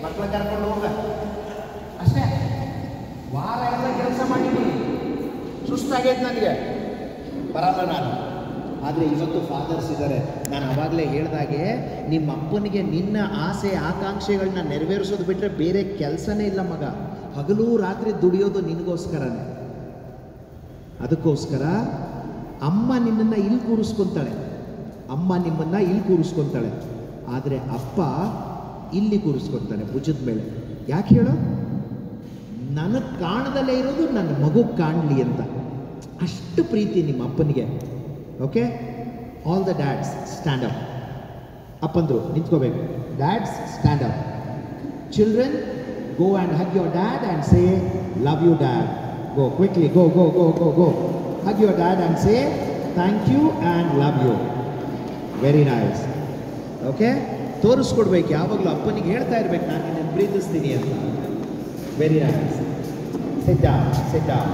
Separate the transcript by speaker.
Speaker 1: ಮಕ್ಕಳ ಕರ್ಕೊಂಡು ಹೋಗ ಅಷ್ಟೇ. ವಾರ ಎಲ್ಲ ಕೆಲಸ ಮಾಡಿದ್ದೀನಿ, ಸುಸ್ತಾಗೈತೆ ನನಗೆ, ಬರಲ್ಲ ನಾನು. ಆದರೆ ಇವತ್ತು ಫಾದರ್ಸ್ ಇದ್ದಾರೆ. ನಾನು ಅವಾಗಲೇ ಹೇಳ್ದಾಗೆ ನಿಮ್ಮ ಅಪ್ಪನಿಗೆ ನಿನ್ನ ಆಸೆ ಆಕಾಂಕ್ಷೆಗಳನ್ನ ನೆರವೇರಿಸೋದು ಬಿಟ್ಟರೆ ಬೇರೆ ಕೆಲಸನೇ ಇಲ್ಲ ಮಗ. ಹಗಲು ರಾತ್ರಿ ದುಡಿಯೋದು ನಿನಗೋಸ್ಕರನೇ. ಅದಕ್ಕೋಸ್ಕರ ಅಮ್ಮ ನಿನ್ನನ್ನು ಇಲ್ಲಿ ಕೂರಿಸ್ಕೊತಾಳೆ, ಅಮ್ಮ ನಿಮ್ಮನ್ನು ಇಲ್ಲಿ ಕೂರಿಸ್ಕೊತಾಳೆ. ಆದರೆ ಅಪ್ಪ ಇಲ್ಲಿ ಕೂರಿಸ್ಕೊತಾನೆ ಭುಜದ ಮೇಲೆ. ಯಾಕೆ ಹೇಳೋ? ನನಗೆ ಕಾಣದಲ್ಲೇ ಇರೋದು ನನ್ನ ಮಗು ಕಾಣಲಿ ಅಂತ. ಅಷ್ಟು ಪ್ರೀತಿ ನಿಮ್ಮ ಅಪ್ಪನಿಗೆ. Okay, all the dads stand up. ಅಪ್ಪಂದ್ರು ನಿಂತ್ಕೋಬೇಕು. Dads stand up. Children go and hug your dad and say love you dad. Go quickly, go go go go go. Hug your dad and say thank you and love you. Very nice. Okay, ತೋರಿಸ್ಕೊಡ್ಬೇಕು ಯಾವಾಗಲೂ. ಅಪ್ಪನಿಗೆ ಹೇಳ್ತಾ ಇರ್ಬೇಕು ನಾನು ನಿನ್ನನ್ನು ಪ್ರೀತಿಸ್ತೀನಿ ಅಂತ. Very nice. Sit down, sit down.